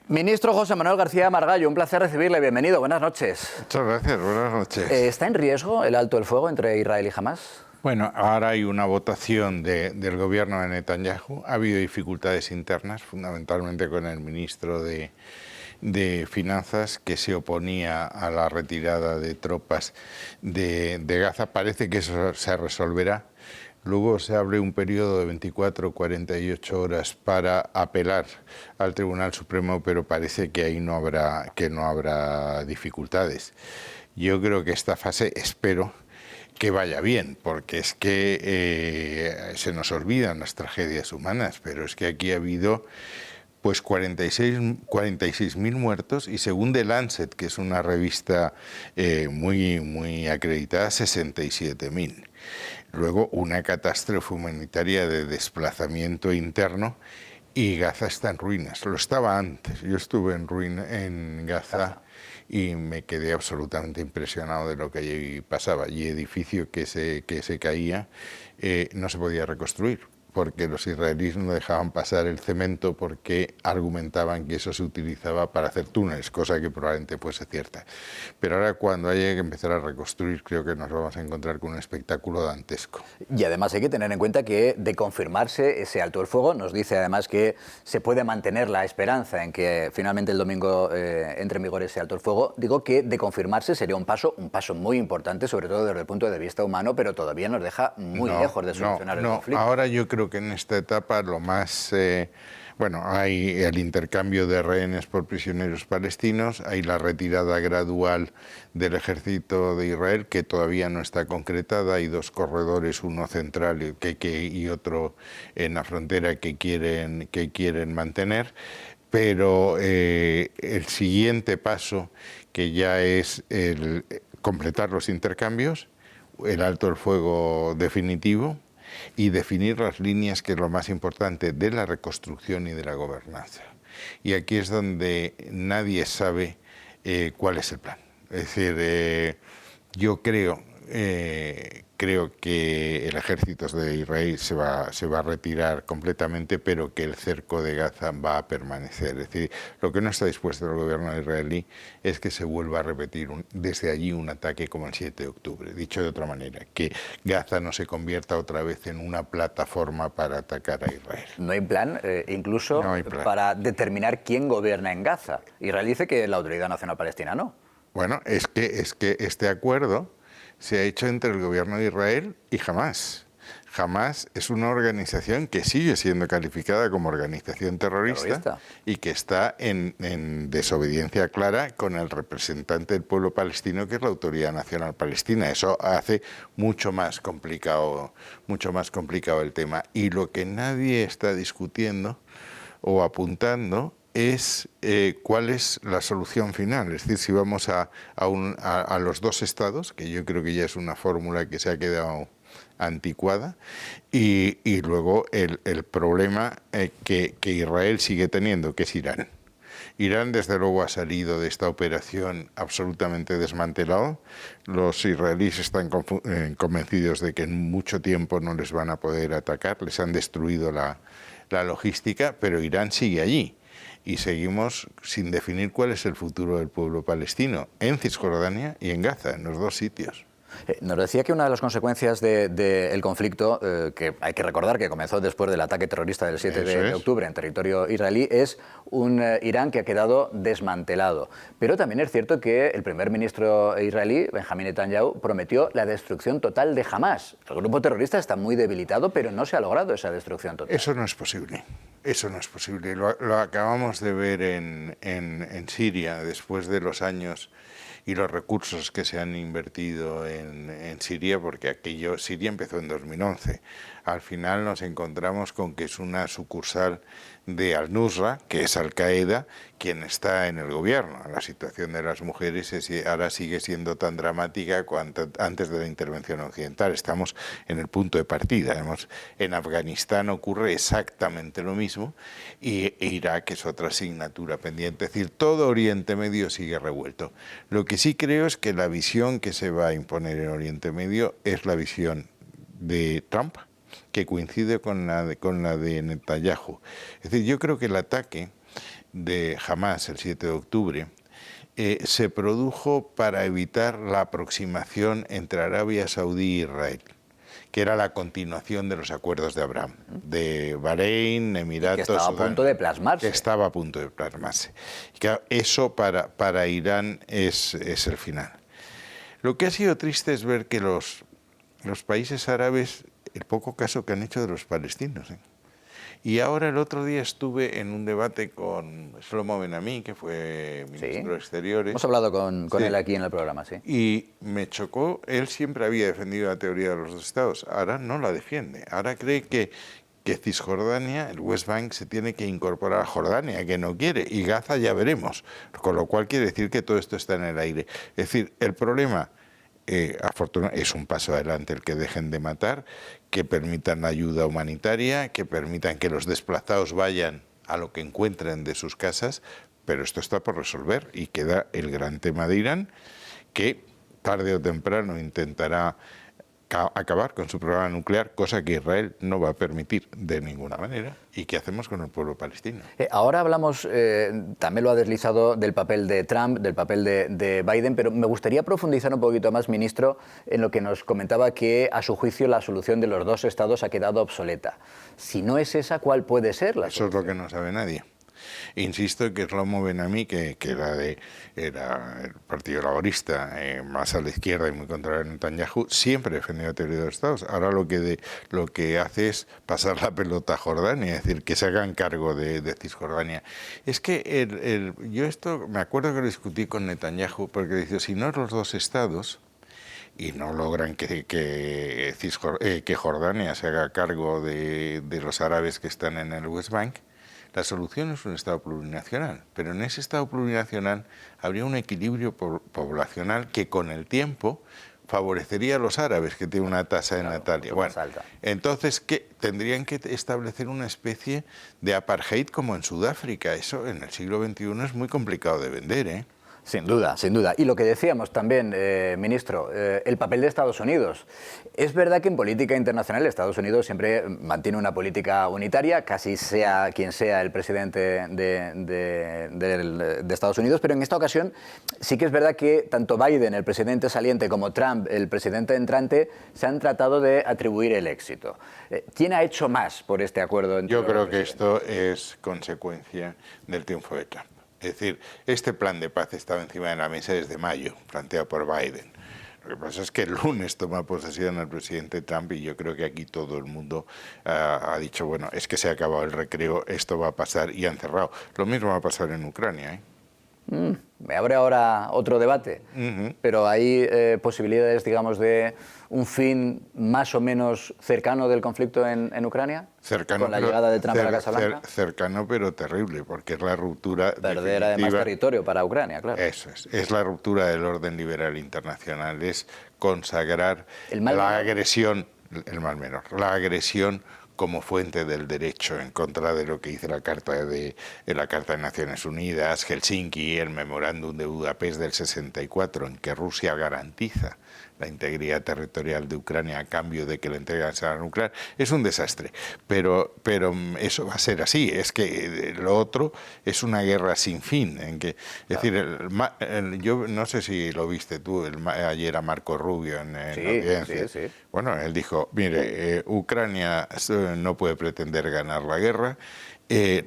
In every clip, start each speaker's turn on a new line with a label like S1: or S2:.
S1: Ministro José Manuel García Margallo, un placer recibirle. Bienvenido, buenas noches.
S2: Muchas gracias, buenas noches.
S1: ¿Está en riesgo el alto el fuego entre Israel y Hamás?
S2: Bueno, ahora hay una votación del gobierno de Netanyahu. Ha habido dificultades internas, fundamentalmente con el ministro de Finanzas, que se oponía a la retirada de tropas de Gaza. Parece que eso se resolverá. Luego se abre un periodo de 24 o 48 horas para apelar al Tribunal Supremo, pero parece que ahí no habrá dificultades. Yo creo que esta fase, espero que vaya bien, porque es que se nos olvidan las tragedias humanas, pero es que aquí ha habido pues 46.000 muertos y según The Lancet, que es una revista muy acreditada, 67.000. Luego una catástrofe humanitaria de desplazamiento interno y Gaza está en ruinas. Lo estaba antes. Yo estuve en Gaza y me quedé absolutamente impresionado de lo que allí pasaba. Y edificio que se caía no se podía reconstruir, porque los israelíes no dejaban pasar el cemento porque argumentaban que eso se utilizaba para hacer túneles, cosa que probablemente fuese cierta. Pero ahora cuando haya que empezar a reconstruir, creo que nos vamos a encontrar con un espectáculo dantesco.
S1: Y además hay que tener en cuenta que de confirmarse ese alto el fuego, nos dice además que se puede mantener la esperanza en que finalmente el domingo entre en vigor ese alto el fuego. Digo que de confirmarse sería un paso muy importante, sobre todo desde el punto de vista humano, pero todavía nos deja muy lejos de solucionar el conflicto.
S2: Ahora yo creo que en esta etapa lo más... hay el intercambio de rehenes por prisioneros palestinos, hay la retirada gradual del ejército de Israel, que todavía no está concretada, hay dos corredores, uno central y otro en la frontera que quieren mantener, pero el siguiente paso, que ya es el completar los intercambios, el alto el fuego definitivo, y definir las líneas, que es lo más importante, de la reconstrucción y de la gobernanza. Y aquí es donde nadie sabe cuál es el plan. Es decir, yo creo que el ejército de Israel se va a retirar completamente, pero que el cerco de Gaza va a permanecer. Es decir, lo que no está dispuesto el gobierno israelí es que se vuelva a repetir desde allí un ataque como el 7 de octubre. Dicho de otra manera, que Gaza no se convierta otra vez en una plataforma para atacar a Israel.
S1: No hay plan, incluso
S2: no hay plan
S1: para determinar quién gobierna en Gaza. Israel dice que la Autoridad Nacional Palestina no.
S2: Bueno, es que este acuerdo se ha hecho entre el gobierno de Israel y Hamás. Hamás es una organización que sigue siendo calificada como organización terrorista y que está en desobediencia clara con el representante del pueblo palestino, que es la Autoridad Nacional Palestina. Eso hace mucho más complicado el tema. Y lo que nadie está discutiendo o apuntando es cuál es la solución final. Es decir, si vamos a los dos estados, que yo creo que ya es una fórmula que se ha quedado anticuada, y luego el problema que Israel sigue teniendo, que es Irán. Irán, desde luego, ha salido de esta operación absolutamente desmantelado. Los israelíes están convencidos de que en mucho tiempo no les van a poder atacar, les han destruido la logística, pero Irán sigue allí. Y seguimos sin definir cuál es el futuro del pueblo palestino en Cisjordania y en Gaza, en los dos sitios.
S1: Nos decía que una de las consecuencias del conflicto, que hay que recordar que comenzó después del ataque terrorista del 7 de octubre en territorio israelí, es un Irán que ha quedado desmantelado. Pero también es cierto que el primer ministro israelí, Benjamín Netanyahu, prometió la destrucción total de Hamás. El grupo terrorista está muy debilitado, pero no se ha logrado esa destrucción total.
S2: Eso no es posible. Eso no es posible. Lo acabamos de ver en Siria, después de los años y los recursos que se han invertido en Siria, porque Siria empezó en 2011. Al final nos encontramos con que es una sucursal de Al-Nusra, que es Al-Qaeda, quien está en el gobierno. La situación de las mujeres ahora sigue siendo tan dramática cuanto antes de la intervención occidental. Estamos en el punto de partida. En Afganistán ocurre exactamente lo mismo, y Irak es otra asignatura pendiente. Es decir, todo Oriente Medio sigue revuelto. Lo que sí creo es que la visión que se va a imponer en Oriente Medio es la visión de Trump, que coincide con la de Netanyahu. Es decir, yo creo que el ataque de Hamás el 7 de octubre, se produjo para evitar la aproximación entre Arabia Saudí e Israel, que era la continuación de los acuerdos de Abraham, de Bahrein, Emiratos...
S1: Que estaba a punto de plasmarse.
S2: Que estaba a punto de plasmarse. Y claro, eso para Irán es el final. Lo que ha sido triste es ver que los países árabes, el poco caso que han hecho de los palestinos, ¿eh? Y ahora el otro día estuve en un debate con Shlomo Ben-Ami, que fue ministro de Exteriores.
S1: Hemos hablado con él aquí en el programa, sí.
S2: Y me chocó, él siempre había defendido la teoría de los dos estados, ahora no la defiende. Ahora cree que Cisjordania, el West Bank, se tiene que incorporar a Jordania, que no quiere, y Gaza ya veremos. Con lo cual quiere decir que todo esto está en el aire. Es decir, el problema... afortunadamente es un paso adelante el que dejen de matar, que permitan la ayuda humanitaria, que permitan que los desplazados vayan a lo que encuentren de sus casas, pero esto está por resolver y queda el gran tema de Irán, que tarde o temprano intentará acabar con su programa nuclear, cosa que Israel no va a permitir de ninguna manera. ¿Y qué hacemos con el pueblo palestino?
S1: Ahora hablamos, también lo ha deslizado, del papel de Trump, del papel de Biden, pero me gustaría profundizar un poquito más, ministro, en lo que nos comentaba que, a su juicio, la solución de los dos estados ha quedado obsoleta. Si no es esa, ¿cuál puede ser la solución?
S2: Eso es lo que no sabe nadie. Insisto que Shlomo Ben-Ami, que era el Partido Laborista, más a la izquierda y muy contrario a Netanyahu, siempre defendió la teoría de los estados. Ahora lo que hace es pasar la pelota a Jordania, es decir, que se hagan cargo de Cisjordania. Es que yo esto me acuerdo que lo discutí con Netanyahu, porque dice, si no los dos estados, y no logran que Jordania se haga cargo de los árabes que están en el West Bank, la solución es un Estado plurinacional, pero en ese Estado plurinacional habría un equilibrio poblacional que con el tiempo favorecería a los árabes, que tienen una tasa de natalidad. Bueno, entonces, ¿qué? Tendrían que establecer una especie de apartheid como en Sudáfrica. Eso en el siglo XXI es muy complicado de vender, ¿eh?
S1: Sin duda, sin duda. Y lo que decíamos también, ministro, el papel de Estados Unidos. Es verdad que en política internacional Estados Unidos siempre mantiene una política unitaria, casi sea quien sea el presidente de Estados Unidos, pero en esta ocasión sí que es verdad que tanto Biden, el presidente saliente, como Trump, el presidente entrante, se han tratado de atribuir el éxito. ¿Quién ha hecho más por este acuerdo entre
S2: Yo creo que esto es consecuencia del triunfo de Trump. Es decir, este plan de paz estaba encima de la mesa desde mayo, planteado por Biden. Lo que pasa es que el lunes toma posesión el presidente Trump y yo creo que aquí todo el mundo ha dicho, bueno, es que se ha acabado el recreo, esto va a pasar, y han cerrado. Lo mismo va a pasar en Ucrania, ¿eh?
S1: Me abre ahora otro debate, pero hay posibilidades, digamos, de un fin más o menos cercano del conflicto en Ucrania,
S2: cercano,
S1: con la llegada de Trump a la Casa Blanca.
S2: Cercano pero terrible, porque es la ruptura
S1: perder además territorio para Ucrania, claro.
S2: Eso es la ruptura del orden liberal internacional, es consagrar la agresión, el mal menor, la agresión como fuente del derecho, en contra de lo que dice la Carta de Naciones Unidas, Helsinki, el Memorándum de Budapest del 64, en que Rusia garantiza la integridad territorial de Ucrania a cambio de que le entreguen la arma nuclear. Es un desastre, pero eso va a ser así. Es que lo otro es una guerra sin fin. Es decir, yo no sé si lo viste tú ayer a Marco Rubio en la audiencia.
S1: Sí.
S2: Bueno, él dijo, mire, Ucrania no puede pretender ganar la guerra,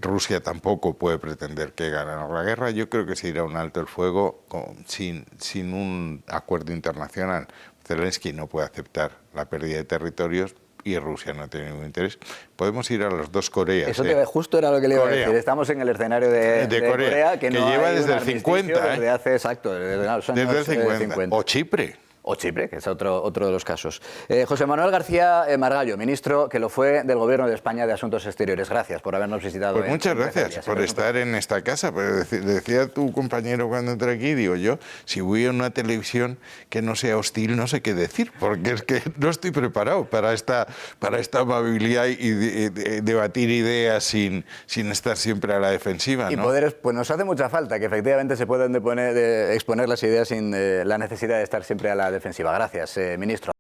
S2: Rusia tampoco puede pretender que gane la guerra. Yo creo que se irá a un alto el fuego sin un acuerdo internacional. Zelensky no puede aceptar la pérdida de territorios y Rusia no tiene ningún interés. Podemos ir a las dos Coreas.
S1: Eso justo era lo que le iba a decir. Estamos en el escenario de Corea, que no
S2: lleva
S1: hay
S2: desde el 50.
S1: Desde hace, exacto,
S2: desde el 50. O Chipre.
S1: O Chipre, que es otro de los casos. José Manuel García Margallo, ministro que lo fue del Gobierno de España de Asuntos Exteriores. Gracias por habernos visitado.
S2: Pues muchas gracias por estar en esta casa. Pues decía tu compañero cuando entré aquí, digo yo, si voy a una televisión que no sea hostil, no sé qué decir, porque es que no estoy preparado para esta amabilidad y debatir ideas sin estar siempre a la defensiva, ¿no?
S1: Y pues nos hace mucha falta que efectivamente se puedan exponer las ideas sin la necesidad de estar siempre a la defensiva. Gracias, ministro.